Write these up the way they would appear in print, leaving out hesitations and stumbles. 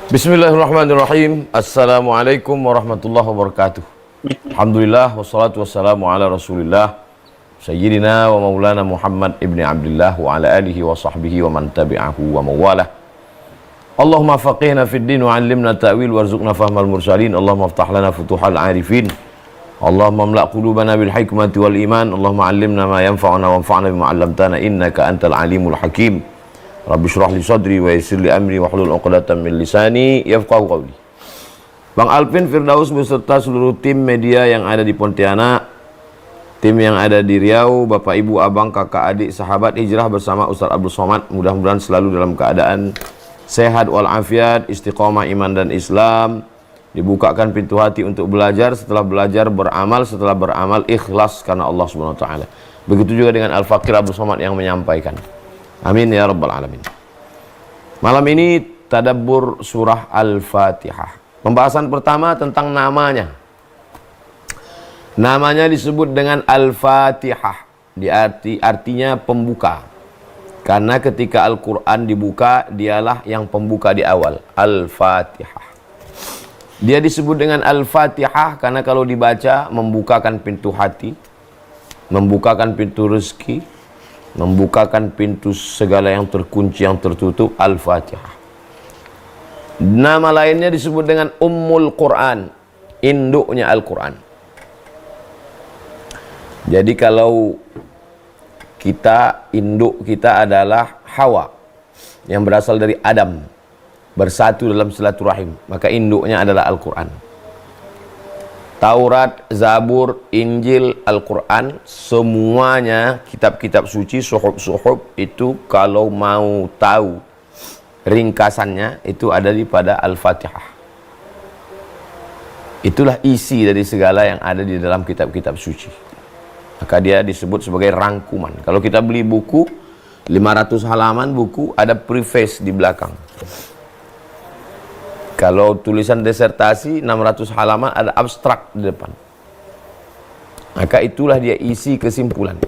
Bismillahirrahmanirrahim. Assalamualaikum warahmatullahi wabarakatuh. Alhamdulillah wassalatu wassalamu ala Rasulillah Sayyidina wa Maulana Muhammad ibni Abdullah wa ala alihi wa sahbihi wa man tabi'ahu wa mawalah. Allahumma faqihna fid din wa 'allimna ta'wil warzuqna fahmal mursalin. Allahumma iftah lana futuhal 'arifin. Allahumma amla' qulubana bil hikmati wal iman. Allahumma 'allimna ma yanfa'una wanfa'na bima 'allamtana innaka antal alimul hakim. Rabbi syrah li sadri wa yassir li amri wa hlul 'uqdatam min lisani yafqahu qawli. Bang Alvin Firdaus beserta seluruh tim media yang ada di Pontianak, tim yang ada di Riau, Bapak Ibu, Abang, Kakak, Adik, sahabat hijrah bersama Ustaz Abdul Somad, mudah-mudahan selalu dalam keadaan sehat walafiat, istiqomah iman dan Islam, dibukakan pintu hati untuk belajar, setelah belajar beramal, setelah beramal ikhlas karena Allah Subhanahu wa taala. Begitu juga dengan Al-Fakir Abdul Somad yang menyampaikan. Amin ya rabbal alamin. Malam ini tadabbur surah Al-Fatihah. Pembahasan pertama tentang namanya. Namanya disebut dengan Al-Fatihah. Artinya pembuka. Karena ketika Al-Quran dibuka, dialah yang pembuka di awal. Al-Fatihah. Dia disebut dengan Al-Fatihah karena kalau dibaca membukakan pintu hati, membukakan pintu rezeki, membukakan pintu segala yang terkunci, yang tertutup. Al-Fatihah. Nama lainnya disebut dengan Ummul Quran, induknya Al-Quran. Jadi kalau induk kita adalah Hawa yang berasal dari Adam, bersatu dalam silaturahim, maka induknya adalah Al-Quran. Taurat, Zabur, Injil, Al-Quran, semuanya kitab-kitab suci, suhuf itu kalau mau tahu ringkasannya itu ada di pada Al-Fatihah. Itulah isi dari segala yang ada di dalam kitab-kitab suci. Maka dia disebut sebagai rangkuman. Kalau kita beli buku 500 halaman buku, ada preface di belakang. Kalau tulisan disertasi 600 halaman, ada abstrak di depan. Maka itulah dia isi kesimpulan.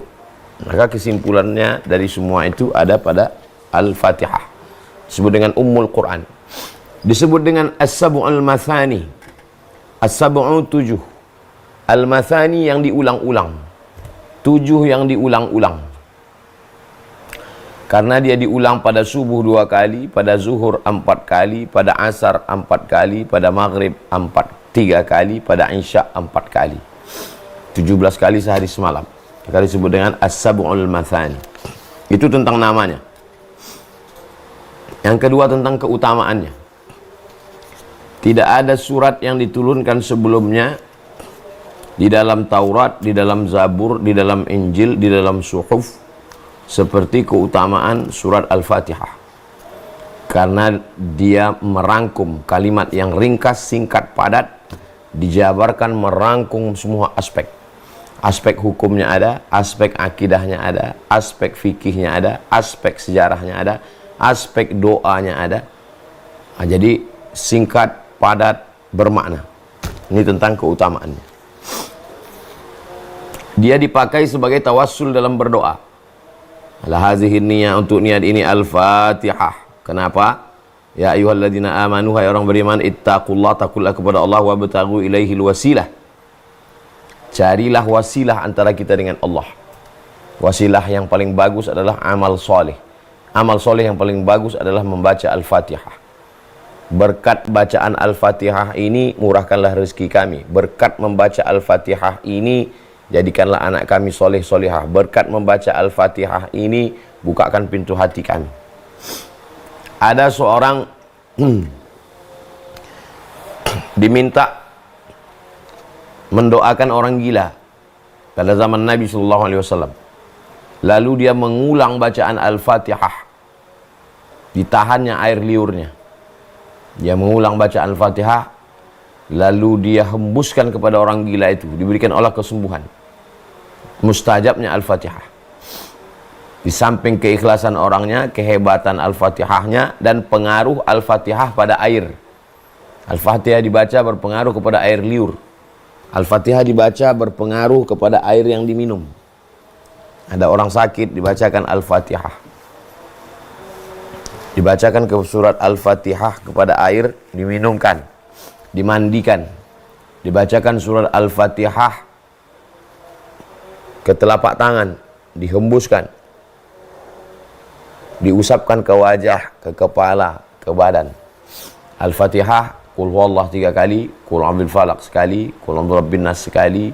Maka kesimpulannya dari semua itu ada pada Al-Fatihah. Disebut dengan Ummul Quran. Disebut dengan As-Sab'ul Mathani. As-Sab'u 7. Al-Mathani yang diulang-ulang. 7 yang diulang-ulang. Karena dia diulang pada subuh 2 kali, pada zuhur 4 kali, pada asar 4 kali, pada maghrib 3 kali, pada isya 4 kali. 17 kali sehari semalam. Maka disebut dengan As-Sab'ul Mathani. Itu tentang namanya. Yang kedua tentang keutamaannya. Tidak ada surat yang diturunkan sebelumnya di dalam Taurat, di dalam Zabur, di dalam Injil, di dalam suhuf seperti keutamaan surat Al-Fatihah. Karena dia merangkum kalimat yang ringkas, singkat, padat, dijabarkan merangkum semua aspek. Aspek hukumnya ada, aspek akidahnya ada, aspek fikihnya ada, aspek sejarahnya ada, aspek doanya ada. Nah, jadi singkat, padat, bermakna. Ini tentang keutamaannya. Dia dipakai sebagai tawassul dalam berdoa. Lahazihi niyah, untuk niat ini Al-Fatihah. Kenapa? Ya ayyuhalladzina amanu, hai orang beriman, ittaqullah, takullah kepada Allah, wa bataghu ilaihil wasilah. Carilah wasilah antara kita dengan Allah. Wasilah yang paling bagus adalah amal soleh. Amal soleh yang paling bagus adalah membaca Al-Fatihah. Berkat bacaan Al-Fatihah ini murahkanlah rezeki kami. Berkat membaca Al-Fatihah ini jadikanlah anak kami soleh solehah. Berkat membaca Al-Fatihah ini bukakan pintu hati kami. Ada seorang diminta mendoakan orang gila pada zaman Nabi SAW. Lalu dia mengulang bacaan Al-Fatihah. Ditahannya air liurnya. Dia mengulang bacaan Al-Fatihah. Lalu dia hembuskan kepada orang gila itu. Diberikan Allah kesembuhan. Mustajabnya Al-Fatihah. Di samping keikhlasan orangnya, kehebatan Al-Fatihahnya, dan pengaruh Al-Fatihah pada air. Al-Fatihah dibaca berpengaruh kepada air liur. Al-Fatihah dibaca berpengaruh kepada air yang diminum. Ada orang sakit dibacakan Al-Fatihah. Dibacakan ke surat Al-Fatihah kepada air, diminumkan, dimandikan. Dibacakan surat Al-Fatihah ke telapak tangan, dihembuskan, diusapkan ke wajah, ke kepala, ke badan. Al-Fatihah, Qul huwallah 3 kali, Qul a'udzu falaq sekali, Qul a'udzu birabbin nas sekali,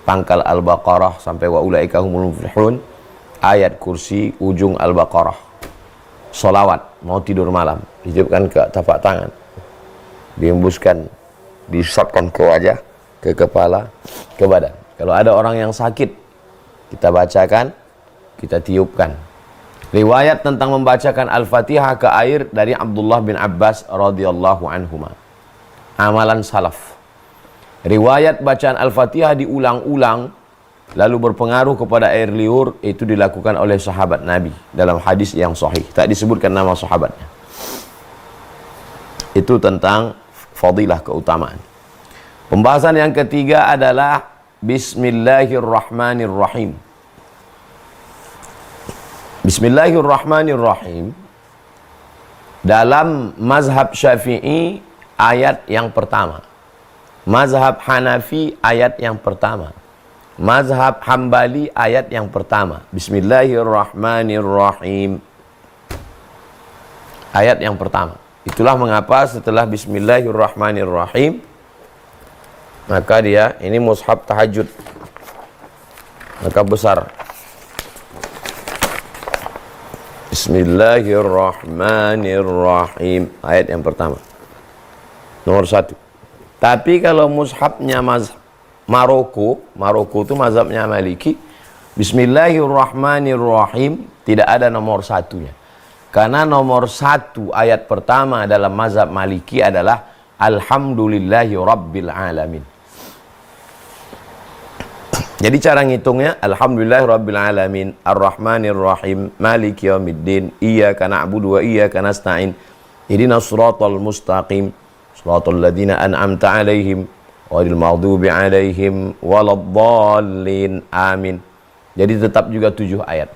pangkal Al-Baqarah sampai wa ulaika humul muflihun, ayat kursi ujung Al-Baqarah. Solawat mau tidur malam, ditiupkan ke tapak tangan, dihembuskan, diusapkan ke wajah, ke kepala, ke badan. Kalau ada orang yang sakit, kita bacakan, kita tiupkan. Riwayat tentang membacakan Al-Fatihah ke air dari Abdullah bin Abbas radhiyallahu anhuma. Amalan salaf. Riwayat bacaan Al-Fatihah diulang-ulang lalu berpengaruh kepada air liur, itu dilakukan oleh sahabat Nabi dalam hadis yang sahih. Tak disebutkan nama sahabatnya. Itu tentang fadilah, keutamaan. Pembahasan yang ketiga adalah Bismillahirrahmanirrahim. Bismillahirrahmanirrahim dalam mazhab Syafi'i ayat yang pertama, mazhab Hanafi ayat yang pertama, mazhab Hambali ayat yang pertama. Bismillahirrahmanirrahim, ayat yang pertama. Itulah mengapa setelah Bismillahirrahmanirrahim maka dia ini mushaf tahajud, maka besar. Bismillahirrahmanirrahim, ayat yang pertama, nomor 1. Tapi kalau mushafnya Maroko itu mazhabnya Maliki, Bismillahirrahmanirrahim tidak ada nomor 1-nya. Karena nomor 1 ayat pertama dalam mazhab Maliki adalah Alhamdulillahi Rabbil Alamin. Jadi cara ngitungnya, Alhamdulillahi Rabbil Alamin, Ar-Rahmanir-Rahim, Maliki Yaumiddin, Iyyaka na'budu wa iyyaka nasta'in, Ihdinas siratal mustaqim, siratal ladzina an'amta 'alaihim, ghairil maghdubi 'alaihim waladdallin. Amin. Jadi tetap juga 7 ayat.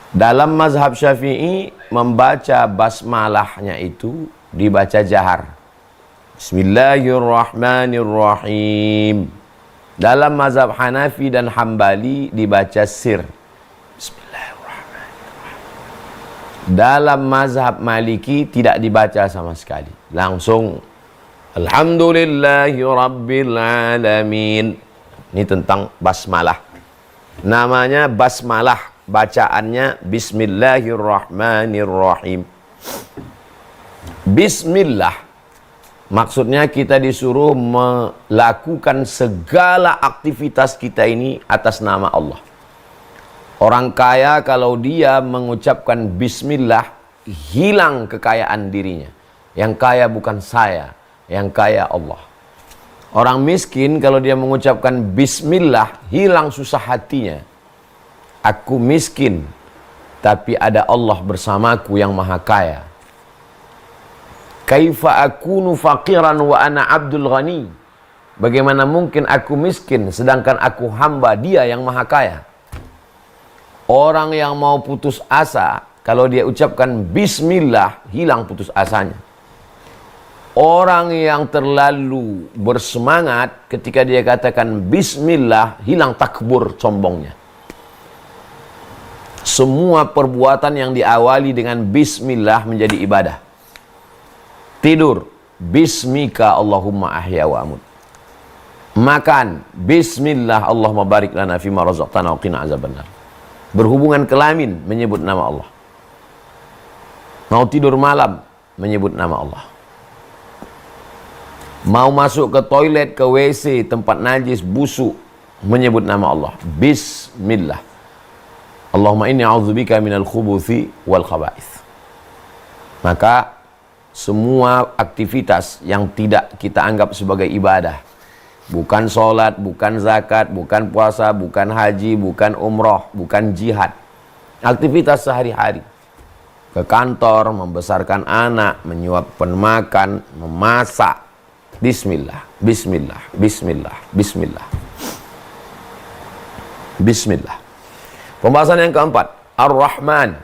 Dalam mazhab Syafi'i membaca basmalahnya itu dibaca jahar. Bismillahirrahmanirrahim. Dalam mazhab Hanafi dan Hambali dibaca sir. Bismillahirrahmanirrahim. Dalam mazhab Maliki tidak dibaca sama sekali, langsung Alhamdulillahi Rabbil Alamin. Ini tentang basmalah. Namanya basmalah, bacaannya Bismillahirrahmanirrahim. Bismillah maksudnya kita disuruh melakukan segala aktivitas kita ini atas nama Allah. Orang kaya kalau dia mengucapkan bismillah, hilang kekayaan dirinya. Yang kaya bukan saya, yang kaya Allah. Orang miskin kalau dia mengucapkan bismillah, hilang susah hatinya. Aku miskin, tapi ada Allah bersamaku yang maha kaya. Kaifa akunu faqiran wa ana abdul ghani. Bagaimana mungkin aku miskin sedangkan aku hamba Dia yang maha kaya. Orang yang mau putus asa, kalau dia ucapkan bismillah, hilang putus asanya. Orang yang terlalu bersemangat ketika dia katakan bismillah, hilang takbur, sombongnya. Semua perbuatan yang diawali dengan bismillah menjadi ibadah. Tidur, bismika Allahumma ahya wa amut. Makan, bismillah Allahumma barik lana fima razaqtana wa qina azabannar. Berhubungan kelamin, menyebut nama Allah. Mau tidur malam, menyebut nama Allah. Mau masuk ke toilet, ke WC, tempat najis, busuk, menyebut nama Allah. Bismillah. Allahumma inni a'udzubika minal khubuthi wal khaba'ith. Maka semua aktivitas yang tidak kita anggap sebagai ibadah, bukan sholat, bukan zakat, bukan puasa, bukan haji, bukan umroh, bukan jihad, aktivitas sehari-hari, ke kantor, membesarkan anak, menyuapkan makan, memasak, bismillah, bismillah, bismillah, bismillah, bismillah. Pembahasan yang keempat, Ar-Rahman.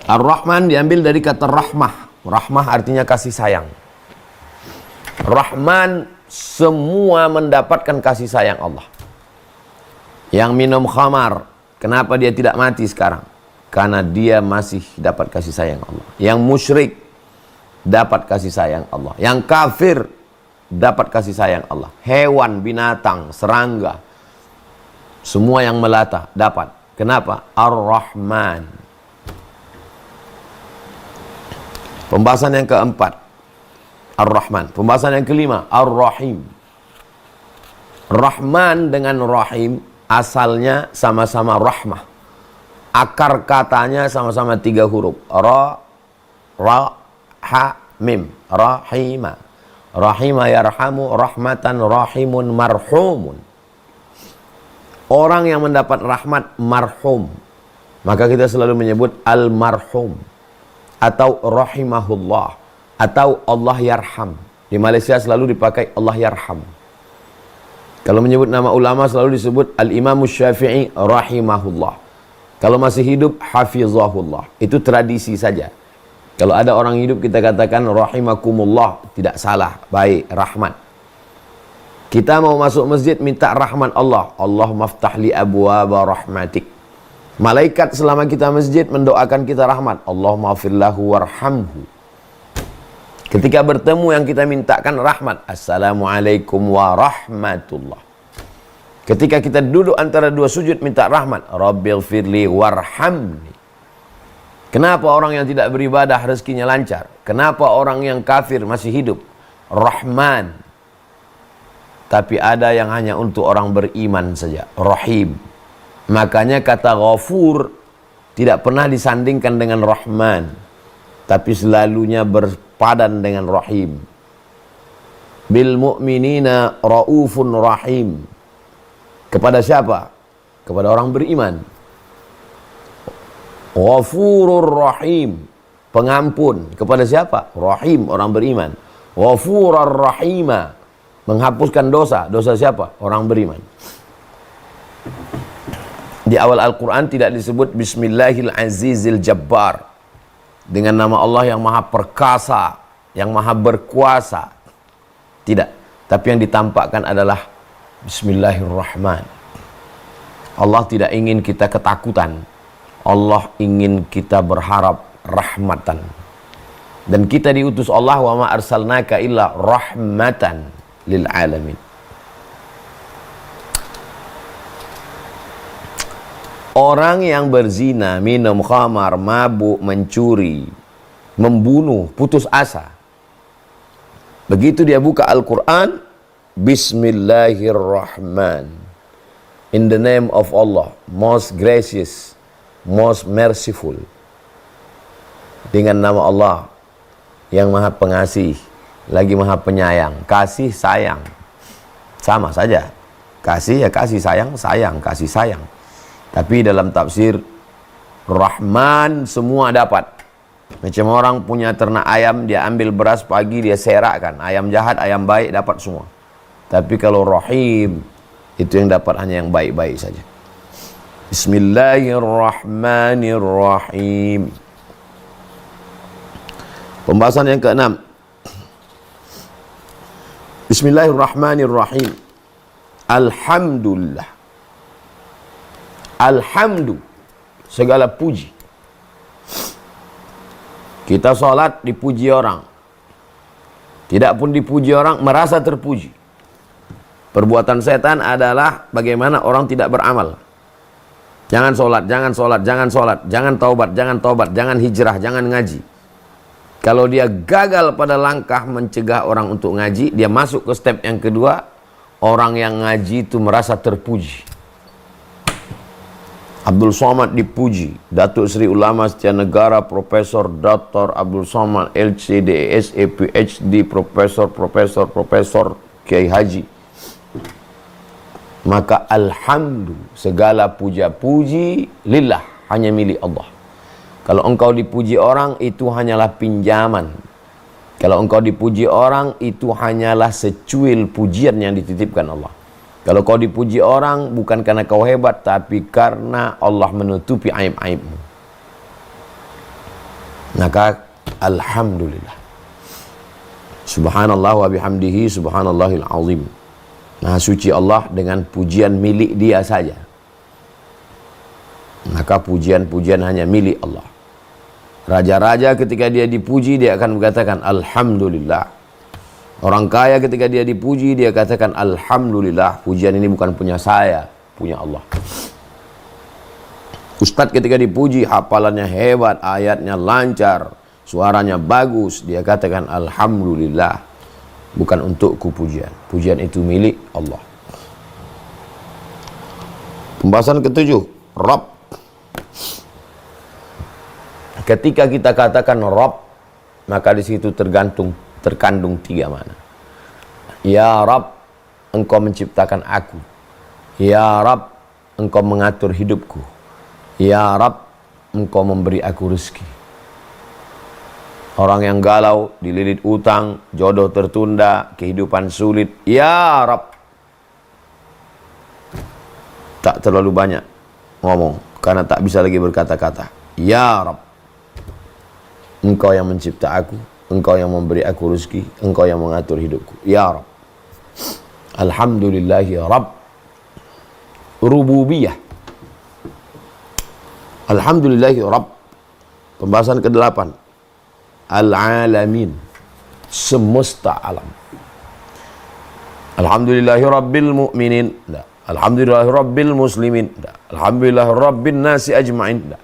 Ar-Rahman diambil dari kata rahmah. Rahmah artinya kasih sayang. Rahman semua mendapatkan kasih sayang Allah. Yang minum khamar, kenapa dia tidak mati sekarang? Karena dia masih dapat kasih sayang Allah. Yang musyrik dapat kasih sayang Allah. Yang kafir dapat kasih sayang Allah. Hewan, binatang, serangga, semua yang melata dapat. Kenapa? Ar-Rahman. Pembahasan yang keempat, Ar-Rahman. Pembahasan yang kelima, Ar-Rahim. Rahman dengan Rahim asalnya sama-sama rahmah. Akar katanya sama-sama 3 huruf. Ra, ha, mim. Rahima. Rahima yarhamu, rahmatan, rahimun, marhumun. Orang yang mendapat rahmat marhum. Maka kita selalu menyebut al-marhum. Atau rahimahullah. Atau Allah yarham. Di Malaysia selalu dipakai Allah yarham. Kalau menyebut nama ulama selalu disebut Al-Imam Syafi'i rahimahullah. Kalau masih hidup hafizahullah. Itu tradisi saja. Kalau ada orang hidup kita katakan rahimakumullah, tidak salah, baik, rahmat. Kita mau masuk masjid minta rahmat Allah. Allahumma ftah li abwaaba rahmatik. Malaikat selama kita masjid mendoakan kita rahmat. Allahumma firlahu warhamhu. Ketika bertemu yang kita mintakan rahmat. Assalamualaikum warahmatullah. Ketika kita duduk antara 2 sujud minta rahmat. Rabbil firli warhamni. Kenapa orang yang tidak beribadah rezekinya lancar? Kenapa orang yang kafir masih hidup? Rahman. Tapi ada yang hanya untuk orang beriman saja. Rahim. Makanya kata Ghafur tidak pernah disandingkan dengan Rahman. Tapi selalunya berpadan dengan Rahim. Bil mu'minina raufun rahim. Kepada siapa? Kepada orang beriman. Ghafurur rahim. Pengampun. Kepada siapa? Rahim, orang beriman. Ghafurur rahima. Menghapuskan dosa. Dosa siapa? Orang beriman. Di awal Al-Quran tidak disebut Bismillahil Azizil Jabbar. Dengan nama Allah yang maha perkasa, yang maha berkuasa. Tidak. Tapi yang ditampakkan adalah Bismillahirrahman. Allah tidak ingin kita ketakutan. Allah ingin kita berharap rahmatan. Dan kita diutus Allah wa ma arsalnaka illa rahmatan lil alamin. Orang yang berzina, minum khamar, mabuk, mencuri, membunuh, putus asa. Begitu dia buka Al-Quran, Bismillahirrahman. In the name of Allah, most gracious, most merciful. Dengan nama Allah yang maha pengasih, lagi maha penyayang. Kasih, sayang, sama saja. Kasih ya kasih, sayang, sayang, kasih, sayang. Tapi dalam tafsir Rahman semua dapat. Macam orang punya ternak ayam, dia ambil beras pagi, dia serakkan. Ayam jahat, ayam baik dapat semua. Tapi kalau Rahim, itu yang dapat hanya yang baik-baik saja. Bismillahirrahmanirrahim. Pembahasan yang ke-6. Bismillahirrahmanirrahim. Alhamdulillah. Alhamdu, segala puji. Kita sholat dipuji orang. Tidak pun dipuji orang, merasa terpuji. Perbuatan setan adalah bagaimana orang tidak beramal. Jangan sholat, jangan sholat, jangan sholat, jangan taubat, jangan taubat, jangan hijrah, jangan ngaji. Kalau dia gagal pada langkah mencegah orang untuk ngaji, dia masuk ke step yang kedua. Orang yang ngaji itu merasa terpuji. Abdul Somad dipuji. Datuk Seri Ulama Setia Negara, Profesor Dr. Abdul Somad, LC, DSE, PhD, Profesor Kiai Haji. Maka alhamdulillah, segala puja-puji lillah, hanya milik Allah. Kalau engkau dipuji orang, itu hanyalah pinjaman. Kalau engkau dipuji orang, itu hanyalah secuil pujian yang dititipkan Allah. Kalau kau dipuji orang, bukan karena kau hebat, tapi karena Allah menutupi aib-aibmu. Maka alhamdulillah. Subhanallah wa bihamdihi subhanallahil azim. Maha suci Allah dengan pujian milik dia saja. Maka pujian-pujian hanya milik Allah. Raja-raja ketika dia dipuji, dia akan mengatakan alhamdulillah. Orang kaya ketika dia dipuji, dia katakan alhamdulillah. Pujian ini bukan punya saya, punya Allah. Ustadz ketika dipuji, hafalannya hebat, ayatnya lancar, suaranya bagus, dia katakan alhamdulillah. Bukan untukku pujian. Pujian itu milik Allah. Pembahasan ketujuh, Rabb. Ketika kita katakan Rabb, maka di situ terkandung tiga makna. Ya Rabb, engkau menciptakan aku. Ya Rabb, engkau mengatur hidupku. Ya Rabb, engkau memberi aku rezeki. Orang yang galau, dililit utang, jodoh tertunda, kehidupan sulit. Ya Rabb. Tak terlalu banyak ngomong, karena tak bisa lagi berkata-kata. Ya Rabb. Engkau yang mencipta aku, engkau yang memberi aku rezeki, engkau yang mengatur hidupku. Ya Rabb. Alhamdulillahi Rabb. Rububiyah. Alhamdulillahi Rabb. Pembahasan ke-8. Al-alamin. Semesta alam. Alhamdulillahi Rabbil mu'minin. Tidak. Alhamdulillahi Rabbil muslimin. Tidak. Alhamdulillahi Rabbin nasi ajma'in. Tidak.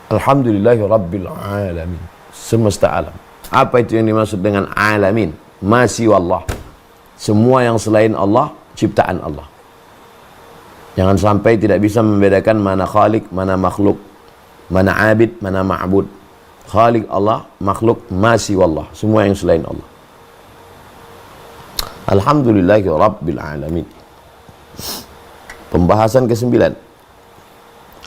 Alhamdulillahi Rabbil alamin. Semesta alam. Apa itu yang dimaksud dengan alamin? Masih wallah. Semua yang selain Allah, ciptaan Allah. Jangan sampai tidak bisa membedakan mana khalik, mana makhluk, mana abid, mana ma'bud. Khalik Allah, makhluk masih wallah. Semua yang selain Allah. Alhamdulillahi Rabbil alamin. Pembahasan ke-9.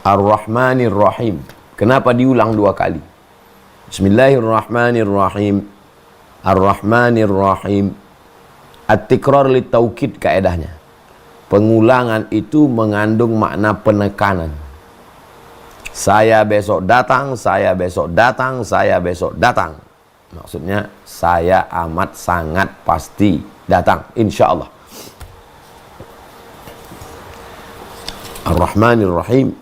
Ar-Rahmanir Rahim. Kenapa diulang 2 kali? Bismillahirrahmanirrahim. Ar-Rahmanir Rahim. At-tikrar li-taukid kaedahnya. Pengulangan itu mengandung makna penekanan. Saya besok datang, saya besok datang, saya besok datang. Maksudnya saya amat sangat pasti datang, insya Allah. Ar-Rahmanir Rahim.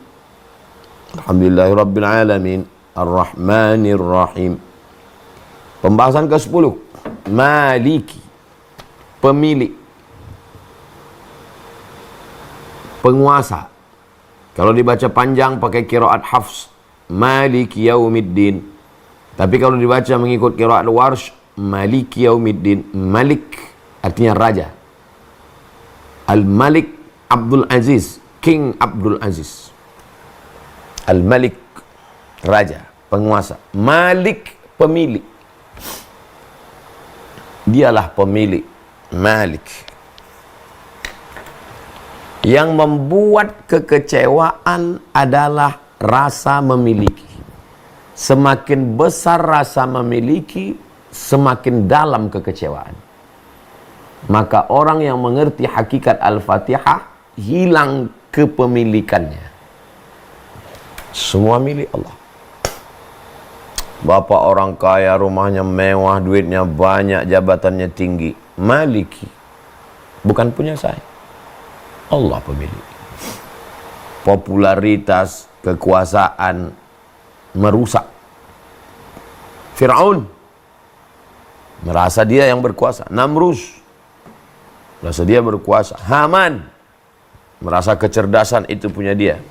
Alhamdulillahi Rabbil alamin. Ar-Rahmanir Rahim. Pembahasan ke-10. Maliki. Pemilik. Penguasa. Kalau dibaca panjang pakai qiraat Hafs, Maliki Yaumiddin. Tapi kalau dibaca mengikut qiraat Warsh, Maliki Yaumiddin. Malik artinya raja. Al-Malik Abdul Aziz, King Abdul Aziz. Al-Malik raja, penguasa. Malik pemilik. Dialah pemilik. Malik. Yang membuat kekecewaan adalah rasa memiliki. Semakin besar rasa memiliki, semakin dalam kekecewaan. Maka orang yang mengerti hakikat Al-Fatihah, hilang kepemilikannya. Semua milik Allah. Bapak orang kaya, rumahnya mewah, duitnya banyak, jabatannya tinggi. Maliki. Bukan punya saya. Allah pemilik. Popularitas, kekuasaan merusak. Fir'aun merasa dia yang berkuasa. Namrus merasa dia berkuasa. Haman merasa kecerdasan itu punya dia.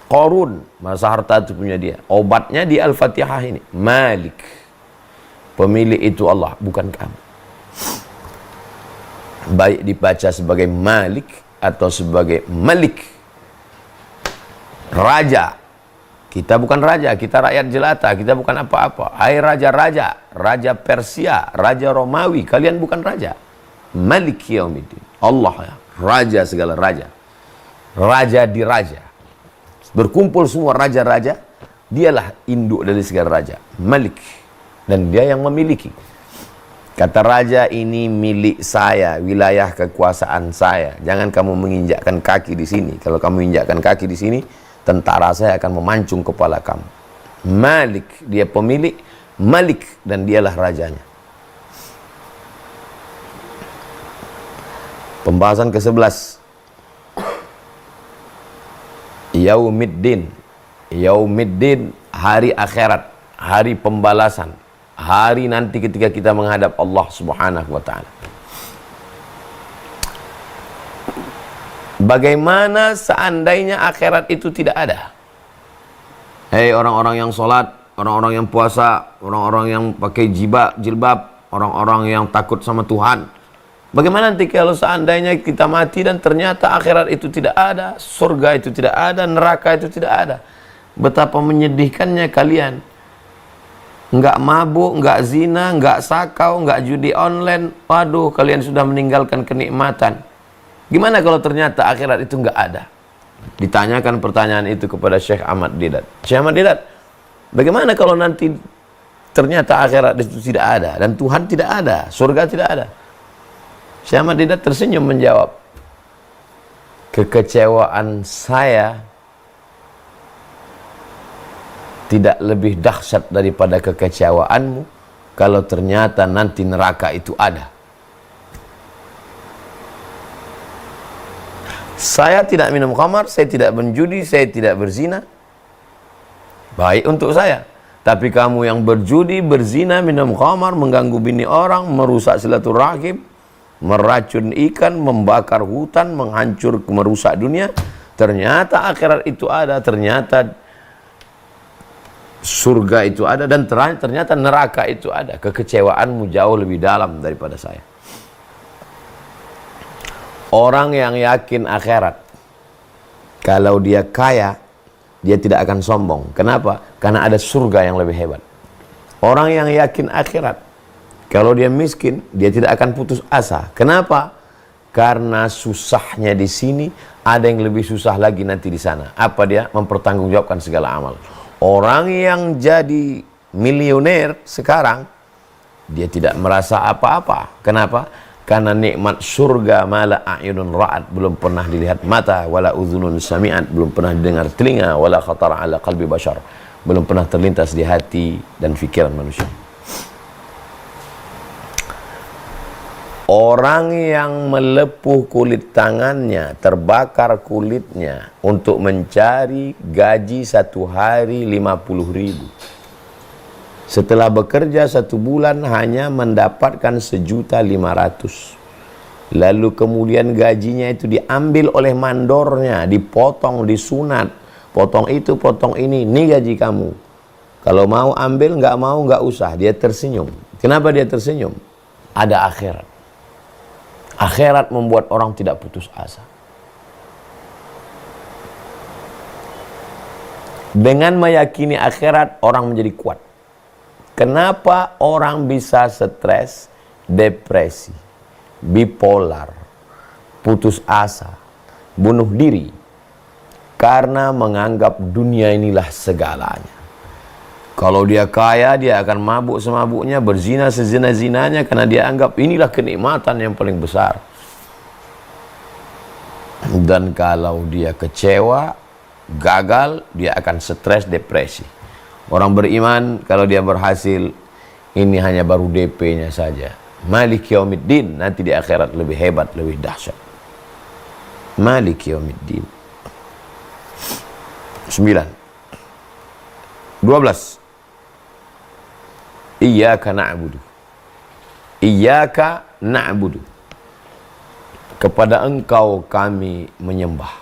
Qarun merasa harta itu punya dia. Obatnya di Al-Fatihah ini. Malik. Pemilik itu Allah, bukan kamu. Baik dibaca sebagai Malik atau sebagai Malik. Raja. Kita bukan raja, kita rakyat jelata, kita bukan apa-apa. Hai raja-raja, raja Persia, raja Romawi, kalian bukan raja. Malik Yaumiddin. Allah ya, raja segala raja. Raja di raja. Berkumpul semua raja-raja, dialah induk dari segala raja. Malik. Dan dia yang memiliki. Kata raja, ini milik saya, wilayah kekuasaan saya. Jangan kamu menginjakkan kaki di sini. Kalau kamu injakkan kaki di sini, tentara saya akan memancung kepala kamu. Malik, dia pemilik, Malik, dan dialah rajanya. Pembahasan ke-11. Yaumiddin. Yaumiddin, hari akhirat, hari pembalasan, hari nanti ketika kita menghadap Allah Subhanahu wa taala. Bagaimana seandainya akhirat itu tidak ada? Hei orang-orang yang sholat, orang-orang yang puasa, orang-orang yang pakai jilbab, orang-orang yang takut sama Tuhan. Bagaimana nanti kalau seandainya kita mati dan ternyata akhirat itu tidak ada, surga itu tidak ada, neraka itu tidak ada? Betapa menyedihkannya kalian. Enggak mabuk, enggak zina, enggak sakau, enggak judi online. Waduh, kalian sudah meninggalkan kenikmatan. Gimana kalau ternyata akhirat itu enggak ada? Ditanyakan pertanyaan itu kepada Syekh Ahmad Deedat. Syekh Ahmad Deedat, bagaimana kalau nanti ternyata akhirat itu tidak ada dan Tuhan tidak ada, surga tidak ada? Syekh Ahmad Deedat tersenyum menjawab, kekecewaan saya tidak lebih dahsyat daripada kekecewaanmu kalau ternyata nanti neraka itu ada. Saya tidak minum khamar, saya tidak menjudi, saya tidak berzina. Baik untuk saya. Tapi kamu yang berjudi, berzina, minum khamar, mengganggu bini orang, merusak silaturahim, meracun ikan, membakar hutan, menghancur, merusak dunia. Ternyata akhirat itu ada, ternyata surga itu ada, dan ternyata neraka itu ada. Kekecewaanmu jauh lebih dalam daripada saya. Orang yang yakin akhirat, kalau dia kaya, dia tidak akan sombong. Kenapa? Karena ada surga yang lebih hebat. Orang yang yakin akhirat, kalau dia miskin, dia tidak akan putus asa. Kenapa? Karena susahnya di sini, ada yang lebih susah lagi nanti di sana. Apa dia? Mempertanggungjawabkan segala amal. Orang yang jadi milioner sekarang, dia tidak merasa apa-apa. Kenapa? Karena nikmat surga mala a'yunun ra'at, belum pernah dilihat mata, wala udhunun sami'at, belum pernah didengar telinga, wala khatara ala qalbi bashar, belum pernah terlintas di hati dan fikiran manusia. Orang yang melepuh kulit tangannya, terbakar kulitnya untuk mencari gaji satu hari 50.000. Setelah bekerja 1 bulan hanya mendapatkan 1.500.000. Lalu kemudian gajinya itu diambil oleh mandornya, dipotong, disunat. Potong itu, potong ini, ini gaji kamu. Kalau mau ambil, nggak mau nggak usah. Dia tersenyum. Kenapa dia tersenyum? Ada akhirat. Akhirat membuat orang tidak putus asa. Dengan meyakini akhirat, orang menjadi kuat. Kenapa orang bisa stres, depresi, bipolar, putus asa, bunuh diri? Karena menganggap dunia inilah segalanya. Kalau dia kaya, dia akan mabuk semabuknya, berzina sezina-zinanya, karena dia anggap inilah kenikmatan yang paling besar. Dan kalau dia kecewa, gagal, dia akan stres, depresi. Orang beriman, kalau dia berhasil, ini hanya baru DP-nya saja. Malik yaumiddin, nanti di akhirat lebih hebat, lebih dahsyat. Malik yaumiddin. 9. 12. Iyyaka na'budu. Iyyaka na'budu. Kepada engkau kami menyembah.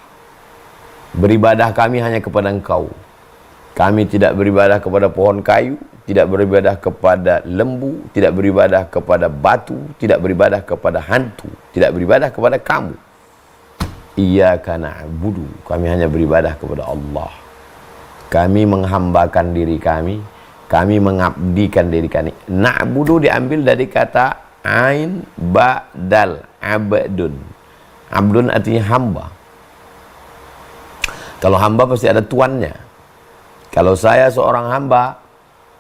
Beribadah kami hanya kepada engkau. Kami tidak beribadah kepada pohon kayu, tidak beribadah kepada lembu, tidak beribadah kepada batu, tidak beribadah kepada hantu, tidak beribadah kepada kamu. Iyyaka na'budu, kami hanya beribadah kepada Allah. Kami menghambakan diri kami mengabdikan diri kami. Na'budu diambil dari kata ain ba'dal abdun. Abdun artinya hamba. Kalau hamba pasti ada tuannya. Kalau saya seorang hamba,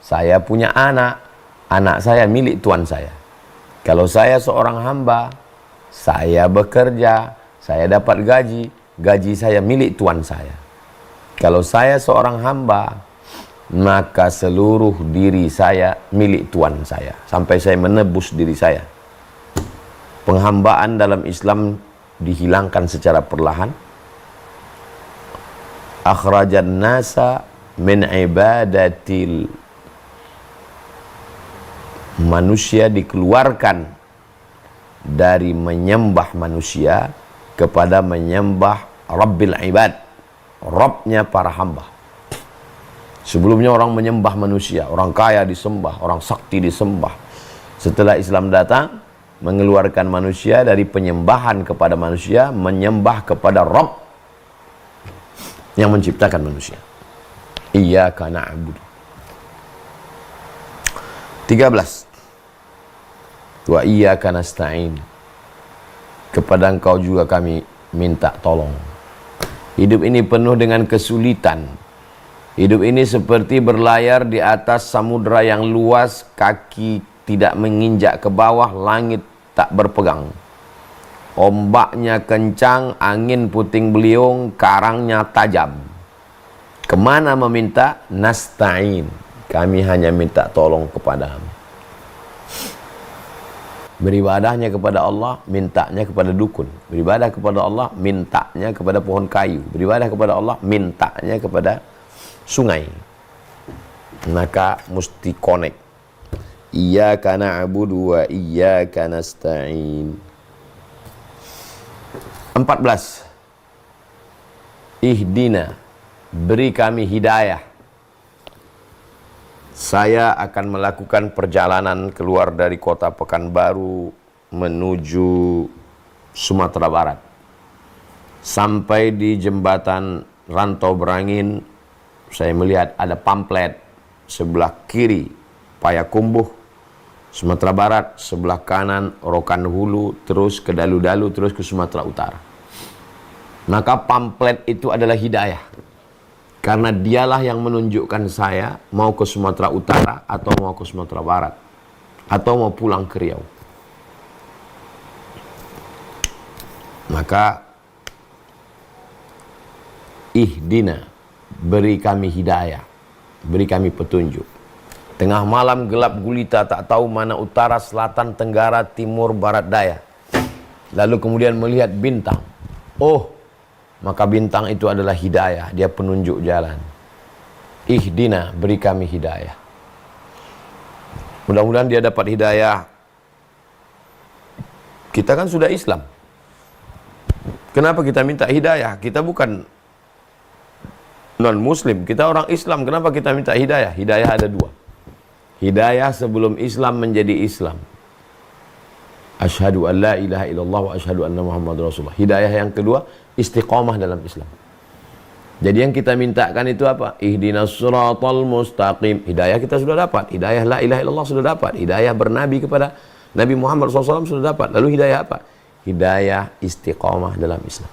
saya punya anak, anak saya milik tuan saya. Kalau saya seorang hamba, saya bekerja, saya dapat gaji, gaji saya milik tuan saya. Kalau saya seorang hamba, maka seluruh diri saya milik Tuhan saya, sampai saya menebus diri saya. Penghambaan dalam Islam dihilangkan secara perlahan. Akhrajan nasa min ibadatil, manusia dikeluarkan dari menyembah manusia kepada menyembah Rabbil Ibad, Rabbnya para hamba. Sebelumnya orang menyembah manusia, orang kaya disembah, orang sakti disembah. Setelah Islam datang, mengeluarkan manusia dari penyembahan kepada manusia, menyembah kepada Rabb yang menciptakan manusia. Iyyaka na'budu. 13. Wa iyyaka nasta'in. Kepada Engkau juga kami minta tolong. Hidup ini penuh dengan kesulitan. Hidup ini seperti berlayar di atas samudra yang luas, kaki tidak menginjak ke bawah, langit tak berpegang. Ombaknya kencang, angin puting beliung, karangnya tajam. Kemana meminta? Nasta'in. Kami hanya minta tolong kepadamu. Beribadahnya kepada Allah, mintanya kepada dukun. Beribadah kepada Allah, mintanya kepada pohon kayu. Beribadah kepada Allah, mintanya kepada sungai. Maka mesti connect. Iyyaka na'budu wa iyyaka nasta'in. 14. Ihdina, beri kami hidayah. Saya akan melakukan perjalanan keluar dari kota Pekanbaru menuju Sumatera Barat. Sampai di jembatan Rantau Berangin, saya melihat ada pamflet sebelah kiri Payakumbuh, Sumatera Barat, sebelah kanan Rokan Hulu, terus ke Dalu-Dalu, terus ke Sumatera Utara. Maka pamflet itu adalah hidayah. Karena dialah yang menunjukkan saya mau ke Sumatera Utara atau mau ke Sumatera Barat. Atau mau pulang ke Riau. Maka ihdina, beri kami hidayah, beri kami petunjuk. Tengah malam gelap gulita, tak tahu mana utara, selatan, tenggara, timur, barat, daya. Lalu kemudian melihat bintang. Oh, maka bintang itu adalah hidayah, dia penunjuk jalan. Ihdina, beri kami hidayah. Mudah-mudahan dia dapat hidayah. Kita kan sudah Islam. Kenapa kita minta hidayah? Kita bukan non-muslim, kita orang Islam. Kenapa kita minta hidayah? Hidayah ada dua. Hidayah sebelum Islam menjadi Islam. Asyhadu an la ilaha illallah wa asyhadu anna Muhammadar Rasulullah. Hidayah yang kedua, istiqamah dalam Islam. Jadi yang kita mintakan itu apa? Ihdinas siratal mustaqim. Hidayah kita sudah dapat. Hidayah la ilaha illallah sudah dapat. Hidayah bernabi kepada Nabi Muhammad SAW sudah dapat. Lalu hidayah apa? Hidayah istiqamah dalam Islam.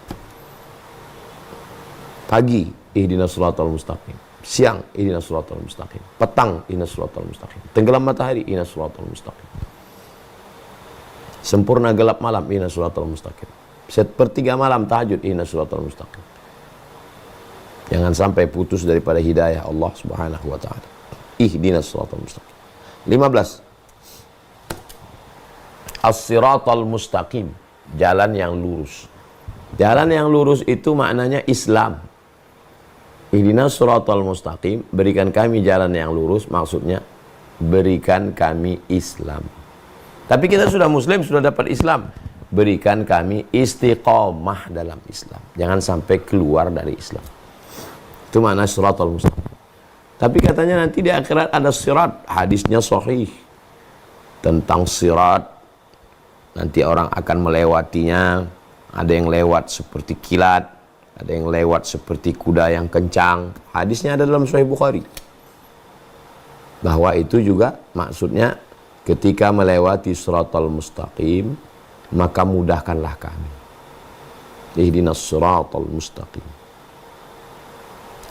Pagi, ihdinas siratal mustaqim. Siang, ihdinas siratal mustaqim. Petang, ihdinas siratal mustaqim. Tenggelam matahari, ihdinas siratal mustaqim. Sempurna gelap malam, ihdinas siratal mustaqim. Sepertiga malam tahajud, ihdinas siratal mustaqim. Jangan sampai putus daripada hidayah Allah Subhanahu wa taala. Ihdinas siratal mustaqim. 15. As-siratal mustaqim, jalan yang lurus. Jalan yang lurus itu maknanya Islam. Ihdinas siratal mustaqim, berikan kami jalan yang lurus, maksudnya berikan kami Islam. Tapi kita sudah muslim, sudah dapat Islam. Berikan kami istiqamah dalam Islam. Jangan sampai keluar dari Islam. Itu makna siratal mustaqim. Tapi katanya nanti di akhirat ada sirat. Hadisnya sahih. Tentang sirat. Nanti orang akan melewatinya. Ada yang lewat seperti kilat. Ada yang lewat seperti kuda yang kencang. Hadisnya ada dalam Sahih Bukhari. Bahwa itu juga maksudnya ketika melewati siratal mustaqim, maka mudahkanlah kami. Ihdinas siratal mustaqim.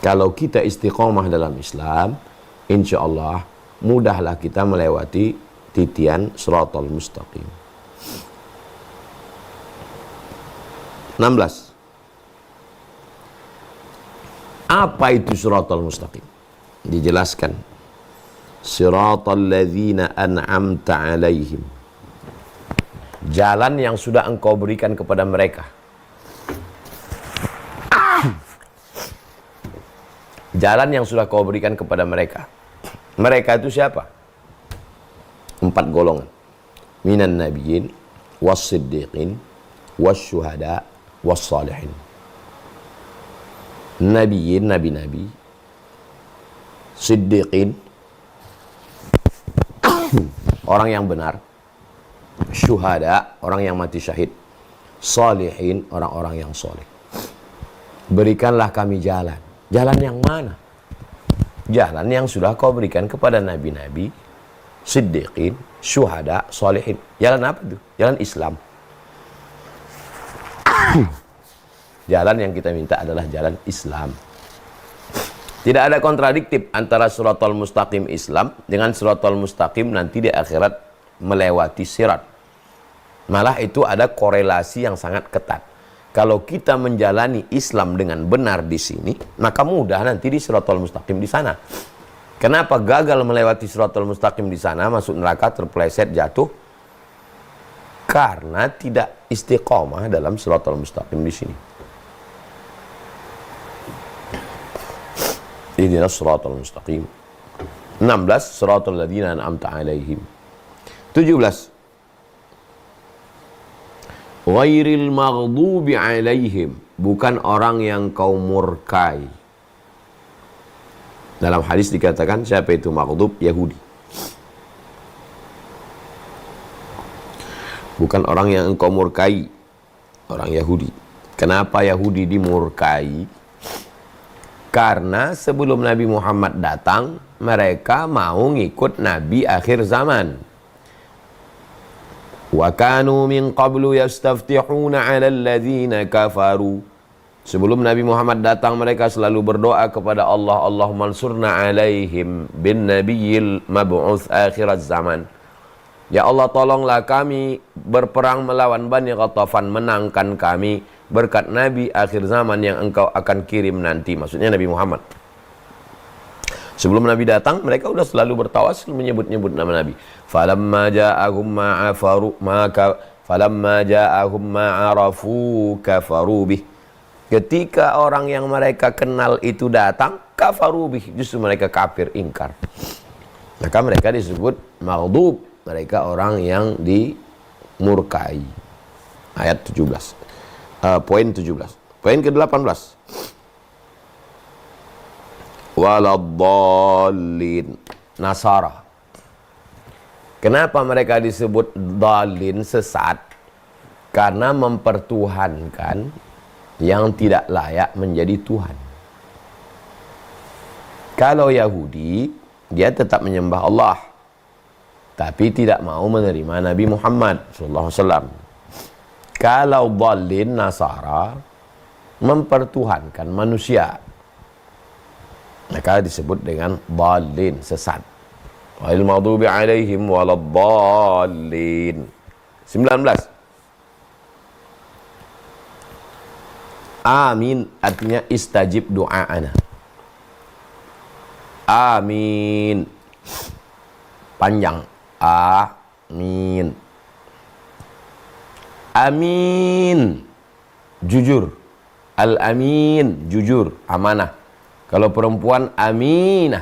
Kalau kita istiqomah dalam Islam, insya Allah mudahlah kita melewati titian siratal mustaqim. 16. Apa itu siratal mustaqim? dijelaskan, siratal ladzina an'amta alaihim, jalan yang sudah engkau berikan kepada mereka. Jalan yang sudah kau berikan kepada mereka. Mereka itu siapa? 4 golongan. Minan nabiyyin, was-siddiqin, was-syuhada, was-salihin. Nabiyyin, nabi-nabi. Siddiqin, orang yang benar. Syuhada, orang yang mati syahid. Salihin, orang-orang yang soleh. Berikanlah kami jalan. Jalan yang mana? Jalan yang sudah kau berikan kepada nabi-nabi, siddiqin, syuhada, salihin. Jalan apa itu? Jalan Islam. Jalan yang kita minta adalah jalan Islam. Tidak ada kontradiktif antara siratal mustaqim Islam dengan siratal mustaqim nanti di akhirat melewati sirat. Malah itu ada korelasi yang sangat ketat. Kalau kita menjalani Islam dengan benar di sini, maka mudah nanti di siratal mustaqim di sana. Kenapa gagal melewati siratal mustaqim di sana, masuk neraka, terpeleset, jatuh? Karena tidak istiqomah dalam siratal mustaqim di sini. Ihdinas siratal mustaqim. 16, siratal ladzina an'amta alaihim. 17, ghairil maghdubi alaihim, bukan orang yang kau murkai. Dalam hadis dikatakan siapa itu maghdub? Yahudi. Bukan orang yang engkau murkai, orang Yahudi. Kenapa Yahudi dimurkai? Karena sebelum Nabi Muhammad datang, mereka mau ngikut Nabi akhir zaman. Wa kanu min qablu yastaftihuna 'alal ladzina kafaru. Sebelum Nabi Muhammad datang, mereka selalu berdoa kepada Allah, Allahumma ansurna 'alaihim bin nabiyil mab'uts akhiraz zaman. Ya Allah, tolonglah kami berperang melawan Bani Ghatafan, menangkan kami berkat Nabi akhir zaman yang engkau akan kirim nanti. Maksudnya Nabi Muhammad. Sebelum Nabi datang, mereka sudah selalu bertawasul menyebut-nyebut nama Nabi. Falamma ja'ahum ma'arafu kafaru bih. Ketika orang yang mereka kenal itu datang, kafaru bih, justru mereka kafir, ingkar. Maka mereka disebut maghdub, mereka orang yang dimurkai. Ayat 17. Poin 17. Poin ke-18. Waladdallin, Nasara. Kenapa mereka disebut dhalin, sesat? Karena mempertuhankan yang tidak layak menjadi Tuhan. Kalau Yahudi, dia tetap menyembah Allah, tapi tidak mau menerima Nabi Muhammad SAW. Kalau dhalin, Nasara, mempertuhankan manusia, maka disebut dengan dhalin, sesat. Wal maghdubi alaihim waladdallin. 19. Amin artinya istajib du'aana. Amin. Panjang. Amin. Amin. Jujur. Al-amin, jujur, amanah. Kalau perempuan, aminah.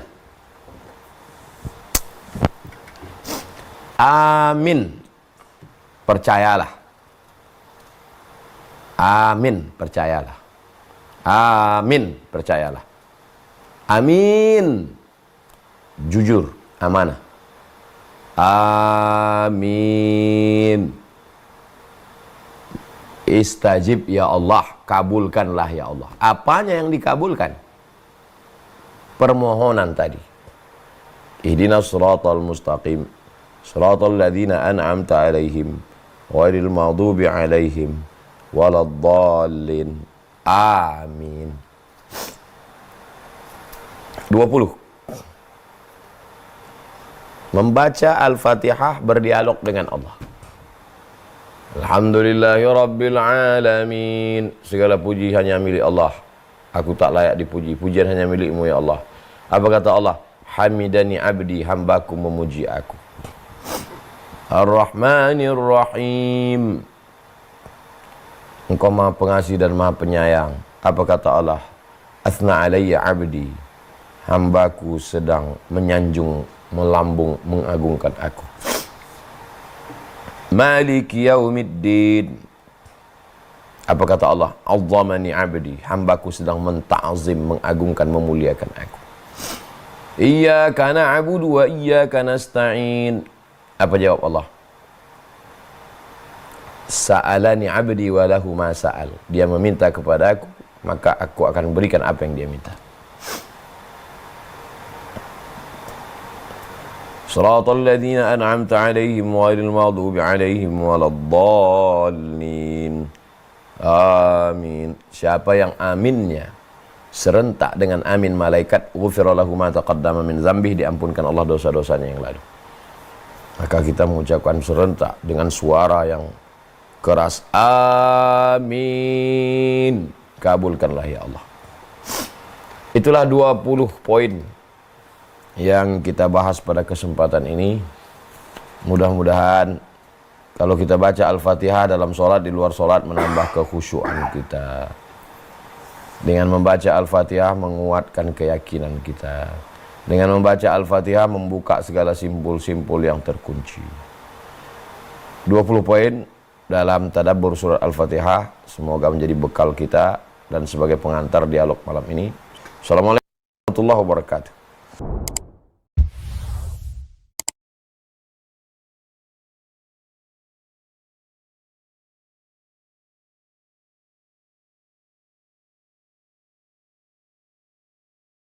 Amin, percayalah. Amin, percayalah. Amin, percayalah. Amin, jujur, amanah. Amin. Istajib ya Allah, kabulkanlah ya Allah. Apanya yang dikabulkan? Permohonan tadi. Ihdinas siratal mustaqim, siratal ladzina an'amta alaihim, ghairil maghdubi alaihim waladdallin. Amin. 20. Membaca Al-Fatihah berdialog dengan Allah. Alhamdulillahi rabbil alamin. Segala puji hanya milik Allah. Aku tak layak dipuji. Pujian hanya milik-Mu ya Allah. Apa kata Allah? Hamidani abdi, hambaku memuji aku. Ar-Rahmanir Rahim, Engkau Maha Pengasih dan Maha Penyayang. Apa kata Allah? Athna alayya abdi, hambaku sedang menyanjung, melambung, mengagungkan aku. Maliki yaumiddin, apa kata Allah? Azzamani abdi, hambaku sedang menta'zim, mengagungkan, memuliakan aku. Iyyaka na'budu wa iyyaka nasta'in. Apa jawab Allah? Sa'alani abdi wa lahu ma sa'al. Dia meminta kepada aku, maka aku akan berikan apa yang dia minta. Shiratal ladzina an'amta 'alaihim ghairil maghdubi 'alaihim waladdallin. Amin. Siapa yang aminnya serentak dengan amin malaikat, ghufira lahu ma taqaddama min dzambih, diampunkan Allah dosa-dosanya yang lalu. Maka kita mengucapkan serentak dengan suara yang keras, amin. Kabulkanlah ya Allah. Itulah 20 poin yang kita bahas pada kesempatan ini. Mudah-mudahan kalau kita baca Al-Fatihah dalam sholat, di luar sholat, menambah kekhusyuan kita. Dengan membaca Al-Fatihah menguatkan keyakinan kita. Dengan membaca Al-Fatihah membuka segala simpul-simpul yang terkunci. 20 poin dalam tadabbur surat Al-Fatihah, semoga menjadi bekal kita dan sebagai pengantar dialog malam ini. Assalamualaikum warahmatullahi wabarakatuh.